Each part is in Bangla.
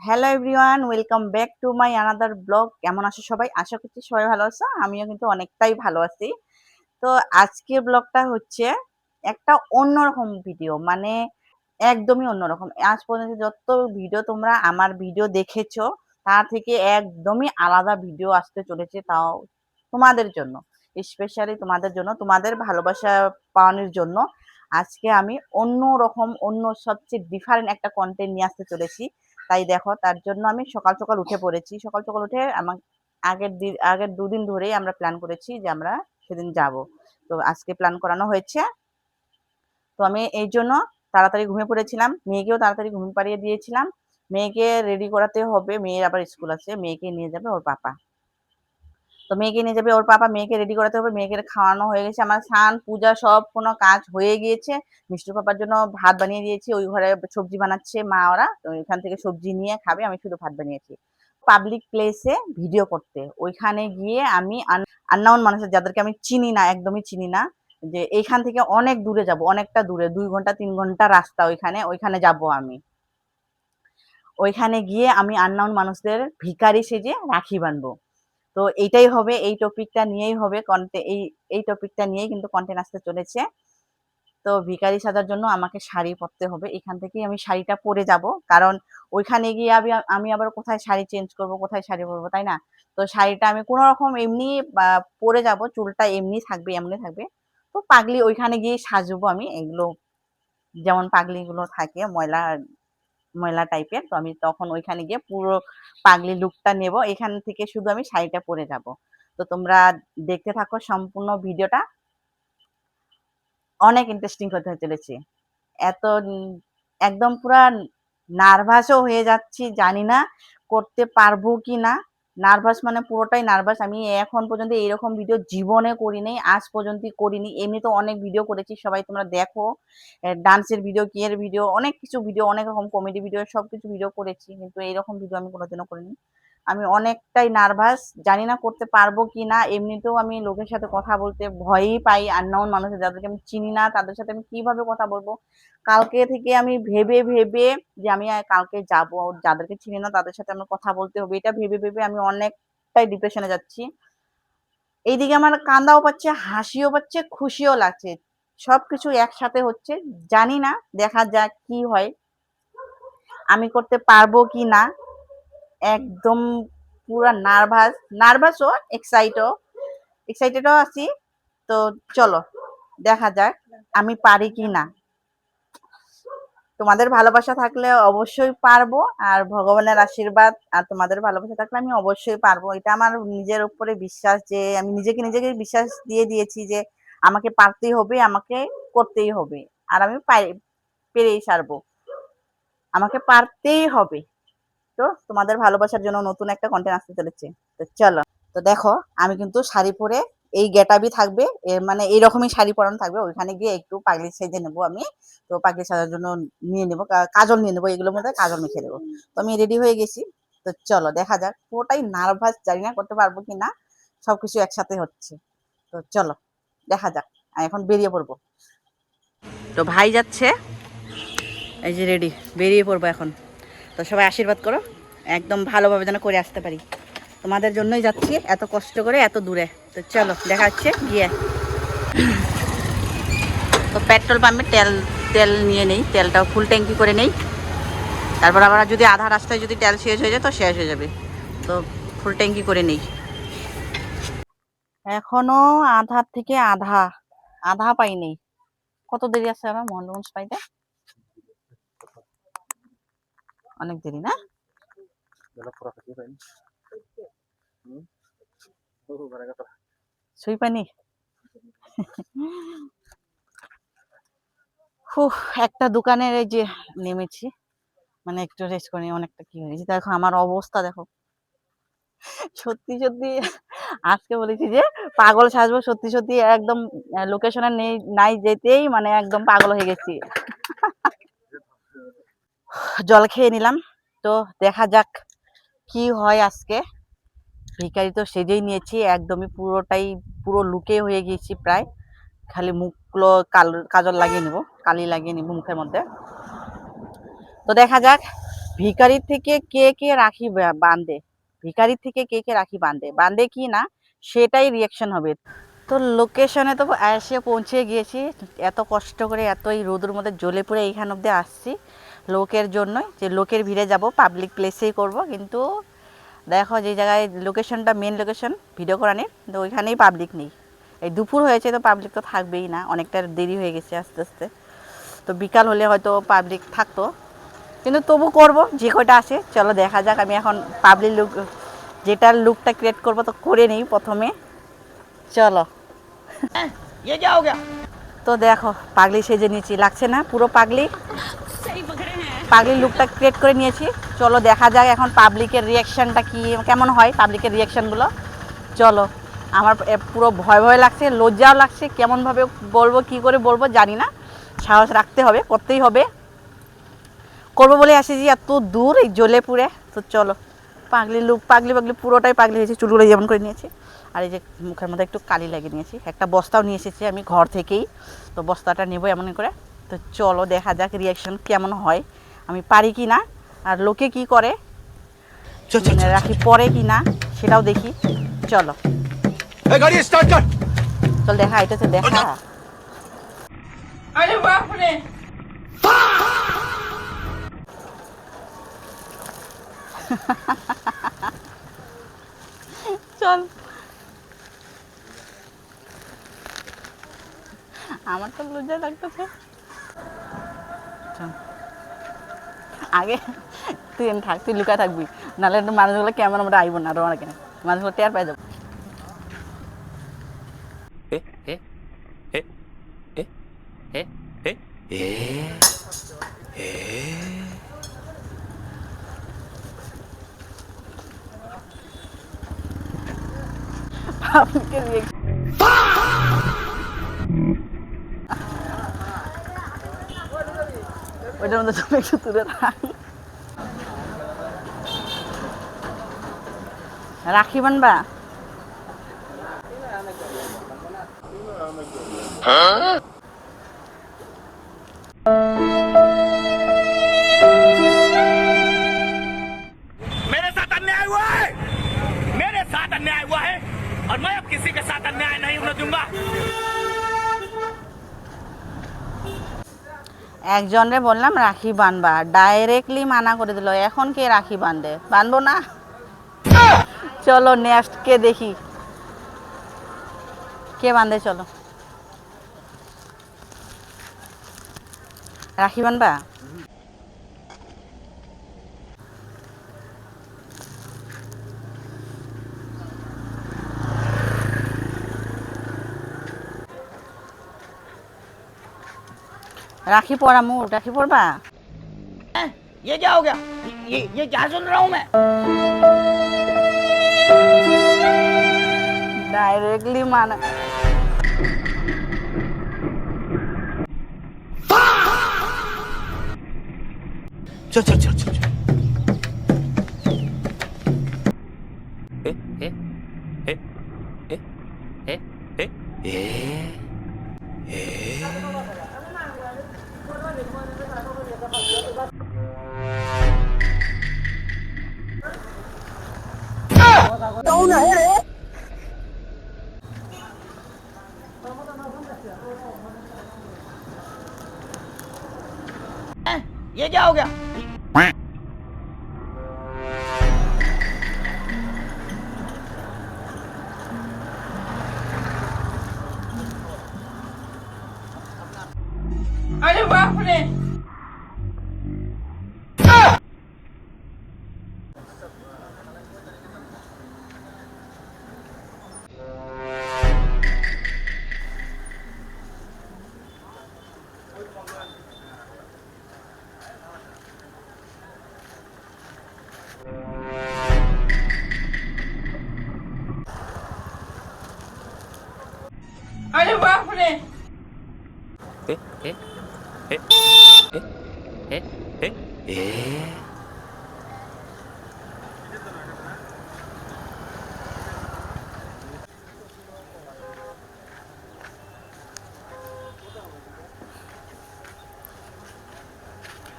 Hello everyone, welcome back to my another blog. কেমন আছো সবাই? আশা করছি সবাই ভালো আছো। আমিও কিন্তু অনেকটাই ভালো আছি। তো আজকের ব্লগটা হচ্ছে একটা অন্যরকম ভিডিও, মানে একদমই অন্যরকম। আজ পর্যন্ত যত ভিডিও তোমরা আমার ভিডিও দেখেছো তার থেকে একদমই আলাদা ভিডিও আসতে চলেছে, তাও তোমাদের জন্য, স্পেশালি তোমাদের জন্য, তোমাদের ভালোবাসা পাওয়ানোর জন্য। আজকে আমি অন্য রকম, অন্য সবচেয়ে ডিফারেন্ট একটা কন্টেন্ট নিয়ে আসতে চলেছি। তাই দেখো, তার জন্য আমি সকাল সকাল উঠে পড়েছি। সকাল সকাল উঠে আমার আগের দুদিন ধরেই আমরা প্ল্যান করেছি যে আমরা সেদিন যাব। তো আজকে প্ল্যান করানো হয়েছে। তো আমি এই জন্য তাড়াতাড়ি ঘুমিয়ে পড়েছিলাম, মেয়েকেও তাড়াতাড়ি ঘুম পাড়িয়ে দিয়েছিলাম। মেয়েকে রেডি করাতে হবে, মেয়ের আবার স্কুল আছে, মেয়েকে নিয়ে যাবে ওর পাপা। তো মেয়েকে নিয়ে যাবে ওর পাপা, মেয়েকে রেডি করাতে হবে। মেয়েকে খাওয়ানো হয়ে গেছে, আমার স্নান পূজা সব কোনো কাজ হয়ে গিয়েছে। মিষ্টির পাপার জন্য ভাত বানিয়ে দিয়েছি, ওই ঘরে সবজি বানাচ্ছে মা, ওরা তো এখান থেকে সবজি নিয়ে খাবে, আমি শুধু ভাত বানিয়েছি। পাবলিক প্লেসে ভিডিও করতে, ওইখানে গিয়ে আমি আননোন মানুষের, যাদেরকে আমি চিনি না, একদমই চিনি না, যে এইখান থেকে অনেক দূরে যাব, অনেকটা দূরে, 2 ঘন্টা 3 ঘন্টা রাস্তা, ওইখানে ওইখানে যাব আমি। ওইখানে গিয়ে আমি আননোন মানুষদের ভিখারি সেজে রাখি বাঁধবো। তো এইটাই হবে, এই টপিকটা নিয়েই হবে কন্টেন্ট, এই টপিকটা নিয়েই কিন্তু কন্টেন্ট আসতে চলেছে। তো ভিখারি সাজার জন্য আমাকে শাড়ি পরতে হবে, এখান থেকেই আমি শাড়িটা পরে যাব। কারণ ওইখানে গিয়ে আমি আবার কোথায় শাড়ি চেঞ্জ করব, কোথায় শাড়ি পরবো, তাই না? তো শাড়িটা আমি কোনো রকম এমনি পরে যাব, চুলটা এমনি থাকবে, এমনি থাকবে। তো পাগলি ওইখানে গিয়ে সাজবো আমি, এগুলো যেমন পাগলিগুলো থাকে ময়লা ময়লা টাইপের, তো আমি তখন ওইখানে গিয়ে পুরো পাগলি লুকটা নেব। এখান থেকে শুধু আমি শাড়িটা পরে যাব। তো তোমরা দেখতে থাকো সম্পূর্ণ ভিডিওটা, অনেক ইন্টারেস্টিং হতে চলেছে। এত একদম পুরা নার্ভাসও হয়ে যাচ্ছি, জানি না করতে পারবো কি না। নার্ভাস মানে পুরোটাই নার্ভাস। আমি এখন পর্যন্ত এরকম ভিডিও জীবনে করিনি, আজ পর্যন্ত করিনি। এমনি তো অনেক ভিডিও করেছি, সবাই তোমরা দেখো, ডান্সের ভিডিও, কি এর ভিডিও, অনেক কিছু ভিডিও, অনেক রকম কমেডি ভিডিও, সবকিছু ভিডিও করেছি, কিন্তু এইরকম ভিডিও আমি কোনোদিনও করিনি। আমি অনেকটাই নার্ভাস, জানি না করতে পারবো কি না। এমনিতেও আমি লোকের সাথে কথা বলতে ভয়ই পাই, আননোন মানুষের, যাদেরকে আমি চিনি না, তাদের সাথে আমি কিভাবে কথা বলবো। কালকে থেকে আমি ভেবে ভেবে যে আমি কালকে যাব, যাদেরকে চিনি না তাদের সাথে আমার কথা বলতে হবে, এটা ভেবে ভেবে আমি অনেকটাই ডিপ্রেশনে যাচ্ছি। এইদিকে আমার কান্দাও পাচ্ছে, হাসিও পাচ্ছে, খুশিও লাগছে, সবকিছু একসাথে হচ্ছে। জানি না, দেখা যাক কি হয়, আমি করতে পারবো কি না। একদম পুরা নার্ভাস, নার্ভাসও, এক্সাইটেডও আছি। তো চলো দেখা যাক আমি পারি কি না। তোমাদের ভালোবাসা থাকলে অবশ্যই পারবো, আর ভগবানের আশীর্বাদ আর তোমাদের ভালোবাসা থাকলে আমি অবশ্যই পারবো। এটা আমার নিজের উপরে বিশ্বাস, যে আমি নিজেকে বিশ্বাস দিয়ে দিয়েছি যে আমাকে পারতেই হবে, আমাকে করতেই হবে, আর আমি পেরেই ছাড়বো, আমাকে পারতেই হবে। তো তোমাদের ভালোবাসার জন্য নতুন একটা কন্টেন্ট আসতে চলেছে। তো চলো, তো দেখো আমি কিন্তু শাড়ি পরে, এই গেটআপই থাকবে, এর মানে এইরকমই শাড়ি পরানো থাকবে। ওইখানে গিয়ে একটু পাগলি সেজে নেবো আমি। তো পাগলি সাজার জন্য নিয়ে নেবো, কাজল নিয়ে নেবো, এগুলোর মধ্যে কাজল মেখে দেবো। তো আমি রেডি হয়ে গেছি। তো চলো দেখা যাক, পুরোটাই নার্ভাস, জানি না করতে পারবো কি না, সবকিছু একসাথে হচ্ছে। তো চলো দেখা যাক, আমি এখন বেরিয়ে পড়বো। তো ভাই যাচ্ছে, এই যে রেডি, বেরিয়ে পড়বো এখন। তো সবাই আশীর্বাদ করো, একদম ভালোভাবে যেন করে আসতে পারি। তোমাদের জন্যই যাচ্ছি এত কষ্ট করে, এত দূরে। তো চলো দেখা হচ্ছে গিয়ে। তো পেট্রোল পাম্পে তেল তেল নিয়ে নেই, তেলটাও ফুল ট্যাঙ্কি করে নেই। তারপর আবার যদি আধা রাস্তায় যদি তেল শেষ হয়ে যায় তো শেষ হয়ে যাবে, তো ফুল ট্যাঙ্কি করে নেই। এখনো আধার থেকে আধা আধা পাইনি। কত দেরি আছে আমার মোহনগঞ্জ পাইতে? অনেক দেরি না? সুই পানি। একটা দোকানের এই যে নেমেছি, মানে একটু রেস্ট করে অনেকটা কি হয়েছে। দেখো আমার অবস্থা দেখো, সত্যি সত্যি আজকে বলেছি যে পাগল সাজবো, সত্যি সত্যি একদম লোকেশনে নেই, নাই যেতেই মানে একদম পাগল হয়ে গেছি। জল খেয়ে নিলাম। তো দেখা যাক কি হয় আজকে। ভিখারি তো সেজেই নিয়েছি, একদমই পুরোটাই, পুরো লুকে হয়ে গিয়েছি প্রায়। খালি মুখগুলো কাজল লাগিয়ে নেবো, কালি লাগিয়ে নিবো মুখের মধ্যে। তো দেখা যাক ভিখারির থেকে কে কে রাখি বাঁধে, ভিখারির থেকে কে কে রাখি বাঁধে, বাঁধে কি না সেটাই রিয়াকশন হবে। তো লোকেশনে তো এসে পৌঁছে গিয়েছি, এত কষ্ট করে এত এই রোদের মধ্যে জ্বলে পুড়ে এইখান অব্দি আসছি লোকের জন্যই, যে লোকের ভিড়ে যাব, পাবলিক প্লেসেই করব। কিন্তু দেখো যে জায়গায় লোকেশনটা মেন লোকেশন ভিডিও করানোর, তো ওইখানেই পাবলিক নেই। এই দুপুর হয়েছে তো পাবলিক তো থাকবেই না, অনেকটা দেরি হয়ে গেছে আস্তে আস্তে। তো বিকাল হলে হয়তো পাবলিক থাকতো, কিন্তু তবু করব যে কয়টা আসে। চলো দেখা যাক। আমি এখন পাবলিক লুক, যেটার লুকটা ক্রিয়েট করব তো করে নিই প্রথমে। চলো। ये क्या हो गया? তো দেখো পাগলি সেজে নিয়েছি, লাগছে না পুরো পাগলি? পাগলি লুকটা ক্রিয়েট করে নিয়েছি। চলো দেখা যাক এখন পাবলিকের রিয়াকশানটা কি কেমন হয়, পাবলিকের রিয়াকশানগুলো। চলো। আমার পুরো ভয় ভয় লাগছে, লজ্জাও লাগছে, কেমনভাবে বলবো, কি করে বলবো জানি না। সাহস রাখতে হবে, করতেই হবে, করবো বলে আসি এত দূর এই জ্বলে পুড়ে। তো চলো। পাগলি লুক, পাগলি পাগলি পুরোটাই পাগলি হয়েছে, চুলগুলো যেমন করে নিয়েছি। আর এই যে মুখের মধ্যে একটু কালি লাগিয়ে নিয়েছি, একটা বস্তাও নিয়ে এসেছি আমি ঘর থেকেই, তো বস্তাটা নেবো এমন করে। তো চলো দেখা যাক রিয়াকশান কেমন হয়, আমি পারি কি না, আর লোকে কি করে, রাখি পরে কি না সেটাও দেখি। চলো চল দেখা, এটা হচ্ছে দেখা। আরে বাপরে, চল। আমার তো লজ্জা লাগতেছে। আগে তুই এমনি থাক, তুই লুকা থাকবি, নাহলে মানুষগুলো কেমন আমরা আইব না, আরো অনেক মানুষগুলো টের পাই যাবো। ওইটার মধ্যে তুমি একটু তুলে থাক। রাখি বানবা? मेरे साथ अन्याय हुआ है, मेरे साथ अन्याय हुआ है और मैं अब किसी के साथ अन्याय नहीं होने दूंगा। একজনরে বললাম রাখি বানবা, ডাইরেক্টলি মানা করে দিল। এখন কে রাখি বাঁধে? বানবো না। চলো নেক্সট কে দেখি, কে বাঁধে। চলো। রাখি বানবা? राखी पड़ा मुँह, राखी पड़बा? ये क्या हो गया? ये क्या सुन रहा हूँ मैं? डायरेक्टली माना। चल चल चल चल कौन है रे? ये क्या हो गया? अरे बाप रे, अरे बाप रे।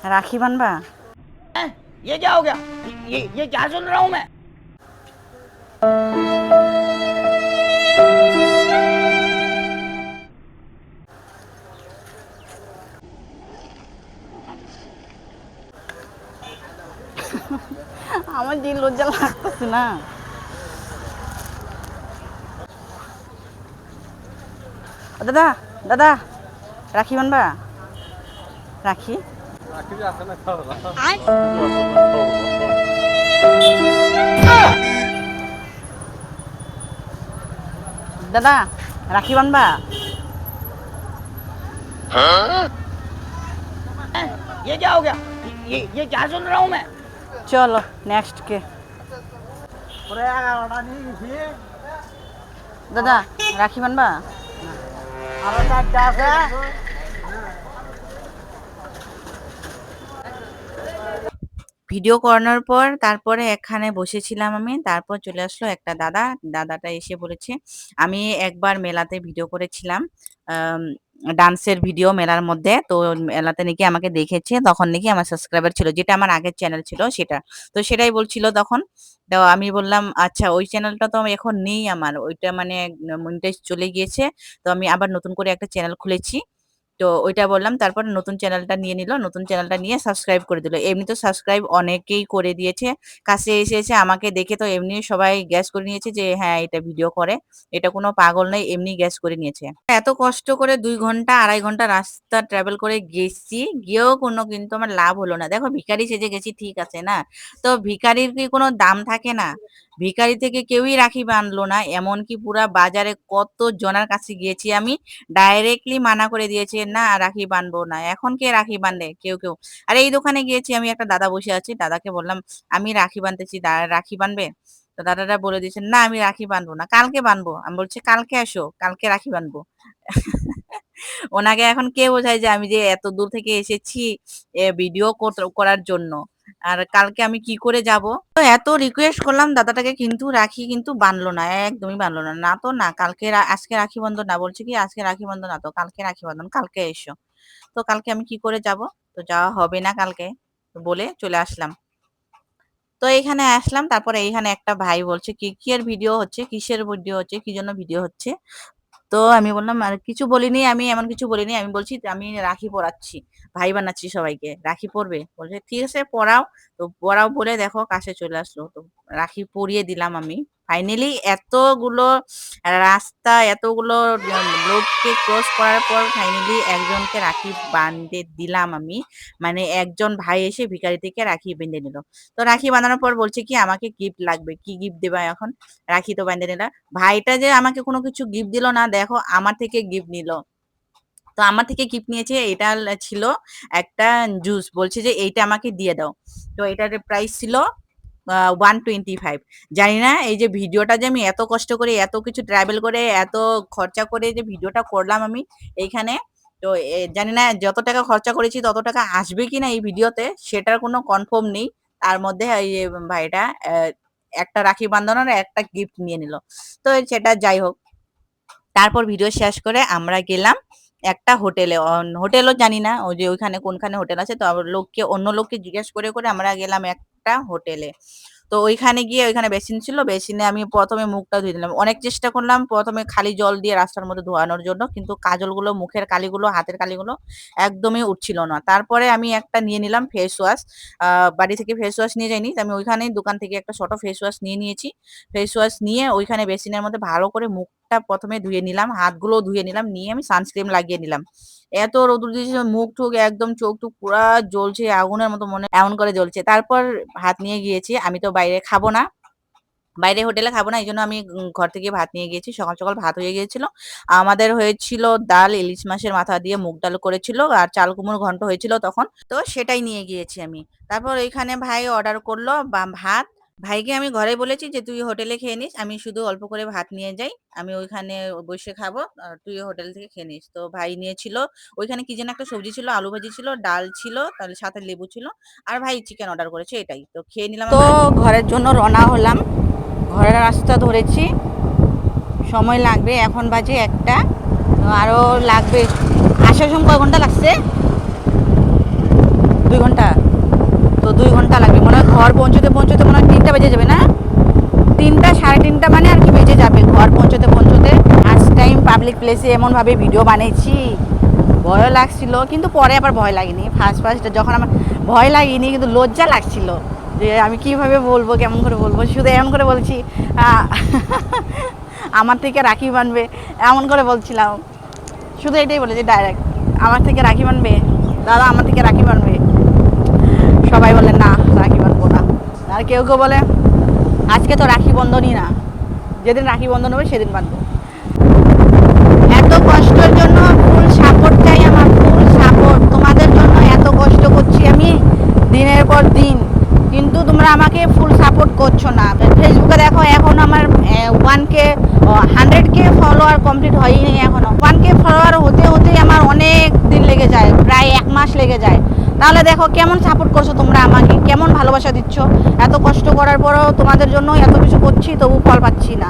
राखी बानबा? ये क्या हो गया? ये क्या सुन रहा हूँ मैं? আমার যে লজ্জা লাগতেছে না। ও দাদা, দাদা রাখি বানবা? রাখি দাদা, রাখি বানবা? ये क्या हो गया? ये क्या सुन रहा हूँ मैं? চলো নেক্সট কে। দাদা রাখি বানবা? ভিডিও করানোর পর তারপরে এখানে বসেছিলাম আমি, তারপর চলে আসলো একটা দাদা। দাদাটা এসে বলেছে আমি একবার মেলাতে ভিডিও করেছিলাম, ডান্সের ভিডিও মেলার মধ্যে, তো মেলাতে নাকি আমাকে দেখেছে, তখন নাকি আমার সাবস্ক্রাইবার ছিল, যেটা আমার আগের চ্যানেল ছিল সেটা। তো সেটাই বলছিল তখন। তো আমি বললাম আচ্ছা ওই চ্যানেলটা তো এখন নেই আমার, ওইটা মানে মনিটাইজ চলে গিয়েছে, তো আমি আবার নতুন করে একটা চ্যানেল খুলেছি। তো ওইটা বললাম, তারপর নতুন চ্যানেলটা নিয়ে নিল, নতুন চ্যানেলটা নিয়ে সাবস্ক্রাইব করে দিল। এমনি তো সাবস্ক্রাইব অনেকেই করে দিয়েছে, কাছে এসে আমাকে দেখে তো এমনি সবাই গ্যাস করে নিয়েছে যে হ্যাঁ এটা ভিডিও করে, এটা কোনো পাগল নেই, এমনি গ্যাস করে নিয়েছে। এত কষ্ট করে 2 ঘন্টা 2.5 ঘন্টা রাস্তা ট্রাভেল করে গেছি, গিয়েও কোনো কিন্তু আমার লাভ হলো না। দেখো ভিখারি সেজে গেছি ঠিক আছে না, তো ভিখারির কি কোনো দাম থাকে না? ভিখারি থেকে কেউই রাখি বাঁধলো না, এমনকি পুরা বাজারে কত জনের কাছে গিয়েছি আমি, ডাইরেক্টলি মানা করে দিয়েছে না রাখি বাঁধবো না। এখন কে রাখি বাঁধে? কেউ কেউ। আর এই দোকানে গিয়েছি আমি, একটা দাদা বসে আছে, দাদাকে বললাম আমি রাখি বাঁধতেছি, দাদা রাখি বাঁধবে? তো দাদাটা বলে দিয়েছে না আমি রাখি বাঁধবো না, কালকে বাঁধবো। আমি বলছি কালকে আসো, কালকে রাখি বাঁধবো। ওনাকে এখন কে বোঝায় যে আমি যে এত দূর থেকে এসেছি ভিডিও করার জন্য, আর কালকে আমি কি করে যাব? তো এত রিকোয়েস্ট করলাম দাদাটাকে, কিন্তু রাখি কিন্তু বানলো না, একদমই বানলো না। না তো না, কালকে আজকে রাখি বন্ধন না, বলছে কি আজকে রাখি বন্ধন না, তো কালকে রাখি বন্ধন, কালকে এসো। তো কালকে আমি কি করে যাব? তো যাওয়া হবে না কালকে, তো বলে চলে আসলাম। তো এইখানে আসলাম, তারপরে এইখানে একটা ভাই বলছে কি কি এর ভিডিও হচ্ছে, কিসের ভিডিও হচ্ছে, কি জন্য ভিডিও হচ্ছে? তো আমি বললাম আর কিছু বলিনি, আমি এমন কিছু বলিনি, আমি বলছি আমি রাখি পরাচ্ছি, ভাই বানাচ্ছি সবাইকে, রাখি পরবে? বলছে ঠিক আছে পরাও। তো পরাও বলে দেখো কাছে চলে আসলো, তো রাখি পরিয়ে দিলাম আমি। ফাইনালি এতগুলো রাস্তা, এতগুলো লোককে ক্রস করার পর ফাইনালি একজনকে রাখি বাঁধে দিলাম আমি। মানে একজন ভাই এসে ভিখারি থেকে রাখি বেঁধে নিল। তো রাখি বাঁধানোর পর বলছে কি আমাকে গিফট লাগবে, কি গিফট দেবা এখন? রাখি তো বেঁধে নিলাম। ভাইটা যে আমাকে কোনো কিছু গিফট দিল না, দেখো আমার থেকে গিফট নিল। তো আমার থেকে গিফট নিয়েছে, এটা ছিল একটা জুস, বলছে যে এইটা আমাকে দিয়ে দাও। তো এটার প্রাইস ছিল 125। জানি না এই যে ভিডিওটা যে আমি এত কষ্ট করে, এত কিছু ট্রাভেল করে, এত খরচা করে যে ভিডিওটা করলাম আমি এইখানে, তো জানি না যত টাকা খরচা করেছি তত টাকা আসবে কিনা এই ভিডিওতে, সেটার কোনো কনফার্ম নেই। তার মধ্যে এই যে ভাইটা একটা রাখি বাঁধানোর একটা গিফট নিয়ে নিল। তো সেটা যাই হোক, তারপর ভিডিও শেষ করে আমরা গেলাম একটা হোটেলে। হোটেলও জানি না ওই যে ওইখানে কোনখানে হোটেল আছে, তো আবার অন্য লোককে জিজ্ঞেস করে করে আমরা গেলাম একটা হোটেলে। তো ওইখানে গিয়ে ওইখানে বেসিন ছিল, বেসিনে আমি প্রথমে মুখটা ধুয়ে দিলাম, অনেক চেষ্টা করলাম প্রথমে খালি জল দিয়ে রাস্তার মধ্যে ধোয়ানোর জন্য, কিন্তু কাজলগুলো, মুখের কালিগুলো, হাতের কালিগুলো একদমই উঠছিল না। তারপরে আমি একটা নিয়ে নিলাম ফেস ওয়াশ, বাড়ি থেকে ফেস ওয়াশ নিয়ে যাইনি, তো আমি ওইখানেই দোকান থেকে একটা ছোট ফেস ওয়াশ নিয়ে নিয়েছি। ফেস ওয়াশ নিয়ে ওইখানে বেসিনের মধ্যে ভালো করে মুখটা প্রথমে ধুয়ে নিলাম, হাতগুলো ধুয়ে নিলাম, নিয়ে আমি সানস্ক্রিন লাগিয়ে নিলাম। এত রোদ্দুর দিয়েছিল, মুখ টুক একদম চোখ টুক পুরা জ্বলছে আগুনের মতো, মনে এমন করে জ্বলছে। তারপর ভাত নিয়ে গিয়েছি, আমি তো বাইরে খাবো না, বাইরে হোটেলে খাবো না, এই জন্য আমি ঘর থেকে ভাত নিয়ে গিয়েছি। সকাল সকাল ভাত হয়ে গিয়েছিল আমাদের, হয়েছিল ডাল, ইলিশ মাছের মাথা দিয়ে মুগ ডাল করেছিল, আর চাল কুমড়ো ঘন্ট হয়েছিল তখন, তো সেটাই নিয়ে গিয়েছি আমি। তারপর ওইখানে ভাই অর্ডার করলো ভাত। ভাইকে আমি ঘরে বলেছি যে তুই হোটেলে খেয়ে নিস, আমি শুধু অল্প করে ভাত নিয়ে যাই, আমি ওইখানে বসে খাবো, আর তুই হোটেল থেকে খেয়ে নিস। তো ভাই নিয়েছিল, ওইখানে কি যেন একটা সবজি ছিল, আলু ভাজি ছিল, ডাল ছিল, তাহলে সাথে লেবু ছিল, আর ভাই চিকেন অর্ডার করেছে, এটাই তো খেয়ে নিলাম। তো ঘরের জন্য রওনা হলাম, ঘরের রাস্তা ধরেছি, সময় লাগবে, এখন বাজে 1টা, তো আরও লাগবে। আসার সময় কয় ঘন্টা লাগছে? 2 ঘন্টা। তো 2 ঘন্টা লাগবে মনে হয় ঘর পৌঁছতে পৌঁছতে মনে হয় 3টা বেজে যাবে না, 3টা 3:30 মানে আর কি বেজে যাবে ঘর পৌঁছতে পৌঁছতে। ফার্স্ট টাইম পাবলিক প্লেসে এমনভাবে ভিডিও বানিয়েছি, ভয়ও লাগছিল কিন্তু পরে আবার ভয় লাগেনি। ফার্স্ট যখন আমার ভয় লাগেনি কিন্তু লজ্জা লাগছিল যে আমি কিভাবে বলবো, কেমন করে বলবো। শুধু এমন করে বলছি আমার থেকে রাখি বানবে, এমন করে বলছিলাম। শুধু এটাই বলেছি ডাইরেক্ট, আমার থেকে রাখি বানবে দাদা, আমার থেকে রাখি বানবে। সবাই বলে না রাখি বানবো না। আর কেউ কেউ বলে আজকে তো রাখি বন্ধনই না, যেদিন রাখি বন্ধন হবে সেদিন বানবো। এত কষ্টের জন্য ফুল সাপোর্ট চাই আমার, ফুল সাপোর্ট। তোমাদের জন্য এত কষ্ট করছি আমি দিনের পর দিন, কিন্তু তোমরা আমাকে ফুল সাপোর্ট করছো না। ফেসবুকে দেখো এখন আমার 100K ফলোয়ার কমপ্লিট হয়নি এখনো। 1K ফলোয়ার হতে হতেই আমার অনেক দিন লেগে যায়, প্রায় 1 মাস লেগে যায়। তাহলে দেখো কেমন সাপোর্ট করছো তোমরা আমাকে, কেমন ভালোবাসা দিচ্ছ। এত কষ্ট করার পরও তোমাদের জন্য এত কিছু করছি তবু ফল পাচ্ছি না।